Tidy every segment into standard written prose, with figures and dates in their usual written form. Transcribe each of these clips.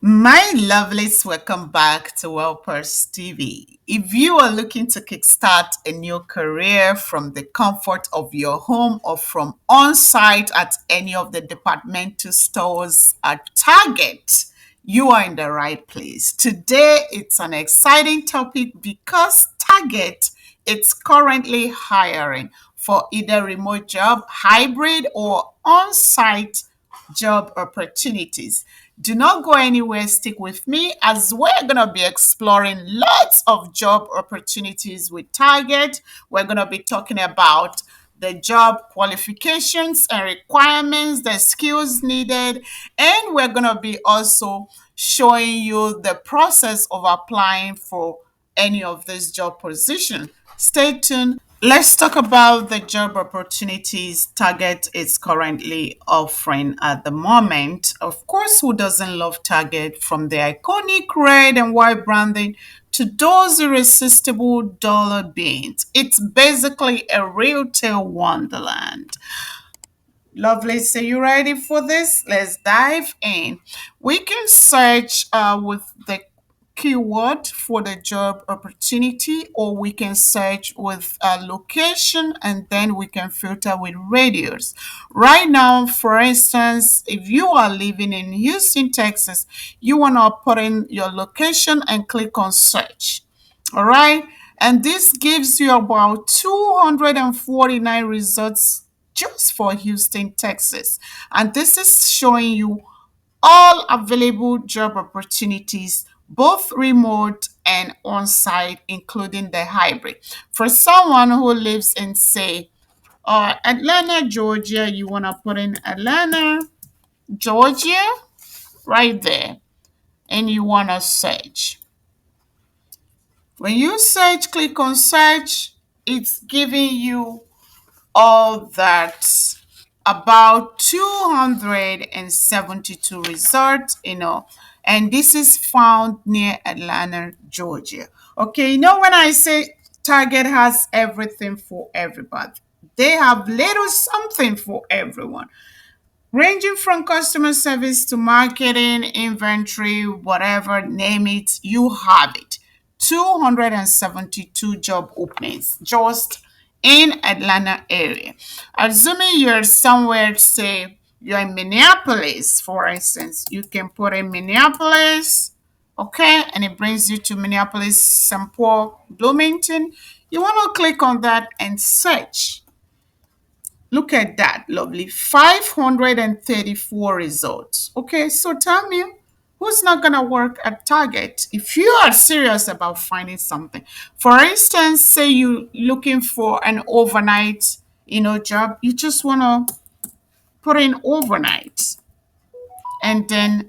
My lovelies, welcome back to WellPers TV. If you are looking to kickstart a new career from the comfort of your home or from on site at any of the departmental stores at Target, you are in the right place. Today, it's an exciting topic because Target is currently hiring for either remote job, hybrid, or on site job opportunities. Do not go anywhere, stick with me as we're going to be exploring lots of job opportunities with Target. We're going to be talking about the job qualifications and requirements, the skills needed, and we're going to be also showing you the process of applying for any of this job position. Stay tuned. Let's talk about the job opportunities Target is currently offering at the moment. Of course, who doesn't love Target, from the iconic red and white branding to those irresistible dollar beans? It's basically a retail wonderland. Lovely. So you ready for this? Let's dive in. We can search with the keyword for the job opportunity, or we can search with a location and then we can filter with radius. Right now, for instance, if you are living in Houston, Texas, you want to put in your location and click on search. All right. And this gives you about 249 results just for Houston, Texas. And this is showing you all available job opportunities, both remote and on site, including the hybrid. For someone who lives in, say, Atlanta, Georgia, you want to put in Atlanta, Georgia, right there, and you want to search. When you search, click on search, it's giving you all that about 272 results, and this is found near Atlanta, Georgia. Okay, when I say Target has everything for everybody, they have little something for everyone, ranging from customer service to marketing, inventory, whatever, name it, you have it. 272 job openings just in Atlanta area. Assuming you're somewhere, say you're in Minneapolis, for instance, you can put in Minneapolis, okay, and it brings you to Minneapolis, St. Paul, Bloomington. You want to click on that and search. Look at that, lovely. 534 results. Okay, so tell me, who's not going to work at Target if you are serious about finding something? For instance, say you looking for an overnight, job. You just want to put in overnight and then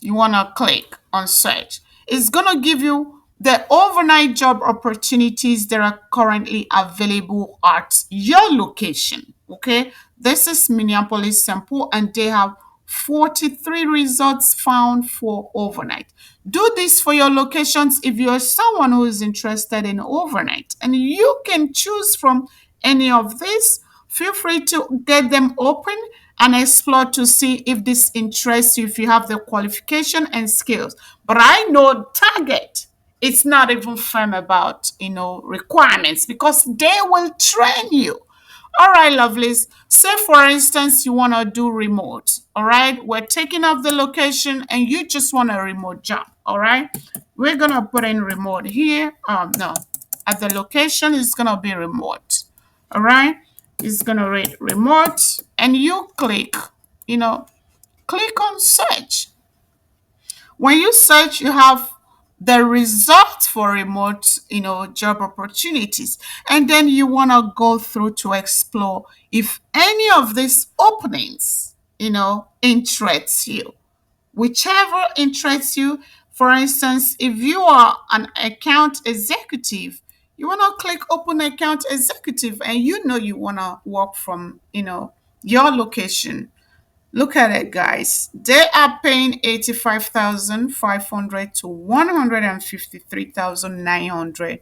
you want to click on search. It's going to give you the overnight job opportunities that are currently available at your location. Okay, this is Minneapolis sample, and they have 43 results found for overnight. Do this for your locations if you're someone who is interested in overnight, and you can choose from any of these. Feel free to get them open and explore to see if this interests you, if you have the qualification and skills. But I know Target, it's not even firm about requirements, because they will train you. All right, lovelies. Say, for instance, you want to do remote. All right. We're taking off the location and you just want a remote job. All right. We're going to put in remote here. No, at the location, it's going to be remote. All right. It's going to read remote, and you click on search. When you search, you have the results for remote, job opportunities. And then you want to go through to explore if any of these openings, interests you. Whichever interests you. For instance, if you are an account executive, you want to click open account executive, and you want to work from, your location. Look at it, guys. They are paying 85,500 to 153,900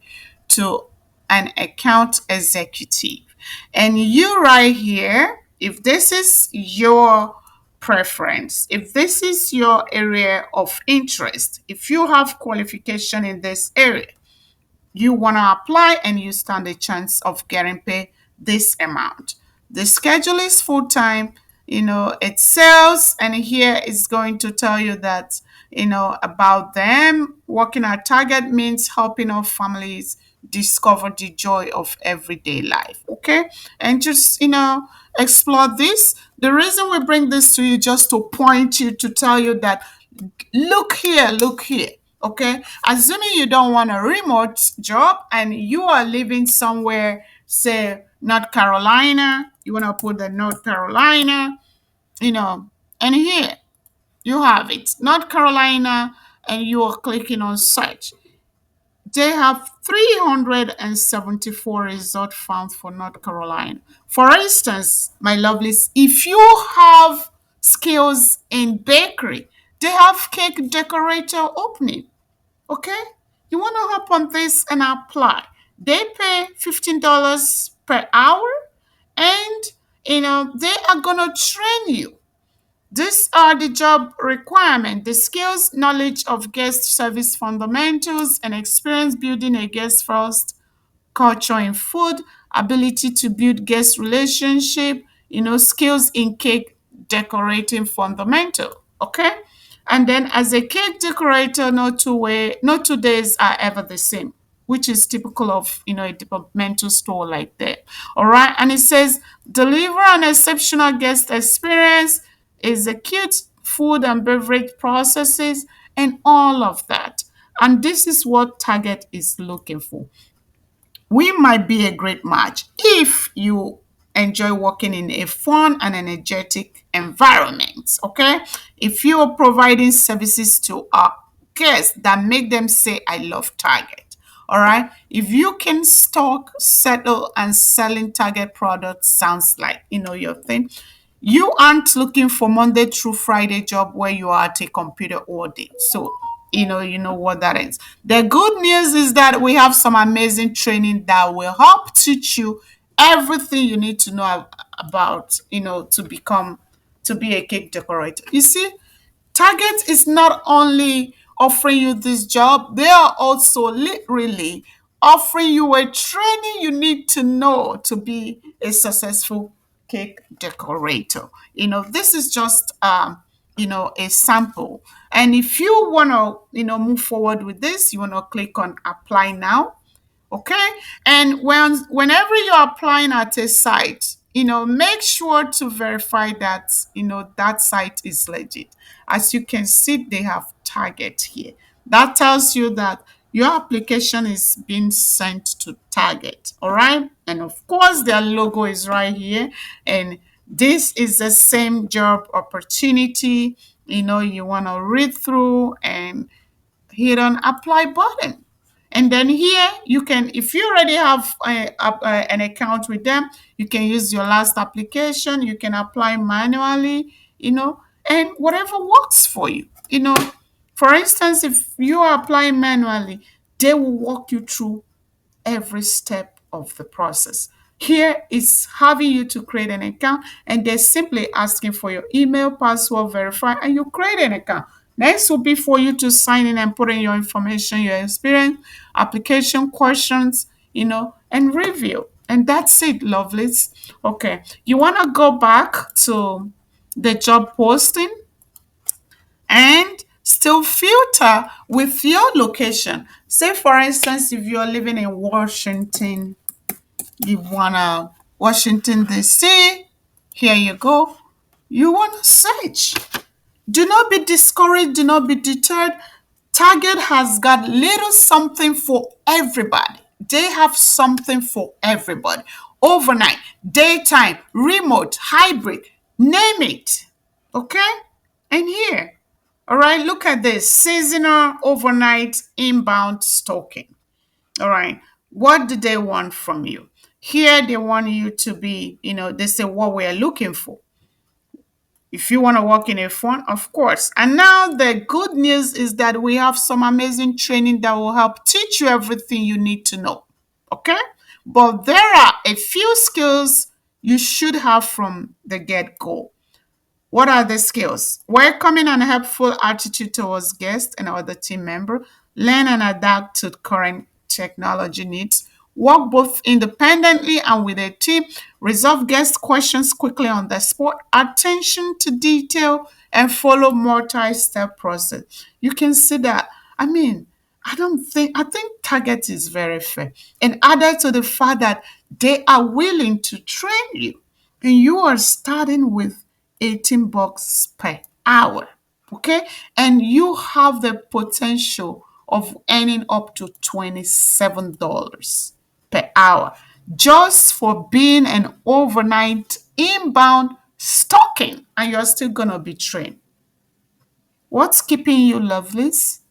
to an account executive. And you right here, if this is your preference. If this is your area of interest, if you have qualification in this area, you want to apply and you stand a chance of getting paid this amount. The schedule is full time, it sells, and here is going to tell you that, about them. Working at Target means helping our families discover the joy of everyday life. Okay. And just, explore this. The reason we bring this to you just to point you to tell you that look here. Okay, assuming you don't want a remote job and you are living somewhere, say North Carolina, you want to put the North Carolina, you know and here you have it, North Carolina, and you are clicking on search. They have 374 results found for North Carolina. For instance, my lovelies, if you have skills in bakery, they have cake decorator opening. Okay? You want to hop on this and apply. They pay $15 per hour, and they are gonna train you. These are the job requirements: the skills, knowledge of guest service fundamentals, and experience building a guest first culture in food, ability to build guest relationship, skills in cake decorating fundamental. Okay. And then as a cake decorator, no 2 days are ever the same, which is typical of a departmental store like that. All right. And it says deliver an exceptional guest experience, execute food and beverage processes, and all of that. And this is what Target is looking for. We might be a great match if you enjoy working in a fun and energetic environment. Okay. If you are providing services to our guests that make them say, I love Target. All right. If you can stock, settle, and selling Target products sounds like your thing. You aren't looking for Monday through Friday job where you are at a computer all day. So you know what that is. The good news is that we have some amazing training that will help teach you everything you need to know about, to be a cake decorator. You see, Target is not only offering you this job, they are also literally offering you a training you need to know to be a successful cake decorator. This is just a sample. And if you want to, move forward with this, you want to click on apply now. Okay. And whenever you're applying at a site, make sure to verify that that site is legit. As you can see, they have Target here. That tells you that your application is being sent to Target. All right. And of course their logo is right here, and this is the same job opportunity. You want to read through and hit on apply button. And then here you can, if you already have an account with them, you can use your last application. You can apply manually, and whatever works for you. For instance, if you are applying manually, they will walk you through every step of the process. Here is having you to create an account, and they're simply asking for your email, password, verify, and you create an account. Next will be for you to sign in and put in your information, your experience, application questions, and review. And that's it, lovelies. Okay, you want to go back to the job posting and still filter with your location. Say, for instance, if you're living in Washington, you wanna Washington DC, here you go. You wanna search. Do not be discouraged, do not be deterred. Target has got little something for everybody. They have something for everybody. Overnight, daytime, remote, hybrid, name it. Okay? And here, all right, look at this seasonal, overnight, inbound stalking. All right, what do they want from you? Here, they want you to be, they say what we are looking for. If you want to work in a fund, of course. And now the good news is that we have some amazing training that will help teach you everything you need to know. Okay? But there are a few skills you should have from the get go. What are the skills? Welcoming and helpful attitude towards guests and other team members. Learn and adapt to current technology needs. Work both independently and with a team. Resolve guest questions quickly on the spot. Attention to detail and follow multi-step process. You can see that. I mean, I think Target is very fair. And added to the fact that they are willing to train you, and you are starting with $18 per hour. Okay. And you have the potential of earning up to $27 per hour just for being an overnight inbound stocking, and you're still gonna be trained. What's keeping you, lovelies?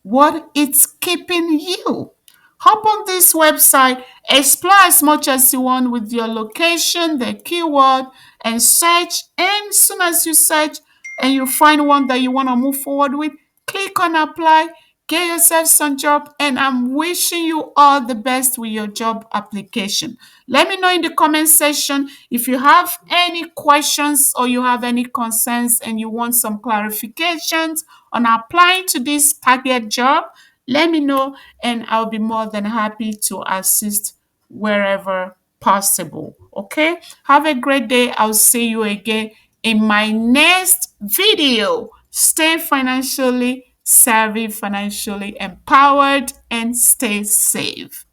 What it's keeping you. Hop on this website, explore as much as you want with your location, the keyword, and search. And soon as you search and you find one that you want to move forward with, click on apply, get yourself some job, and I'm wishing you all the best with your job application. Let me know in the comment section if you have any questions or you have any concerns and you want some clarifications on applying to this target job. Let me know, and I'll be more than happy to assist wherever possible. Okay, have a great day. I'll see you again in my next video. Stay financially savvy, financially empowered, and stay safe.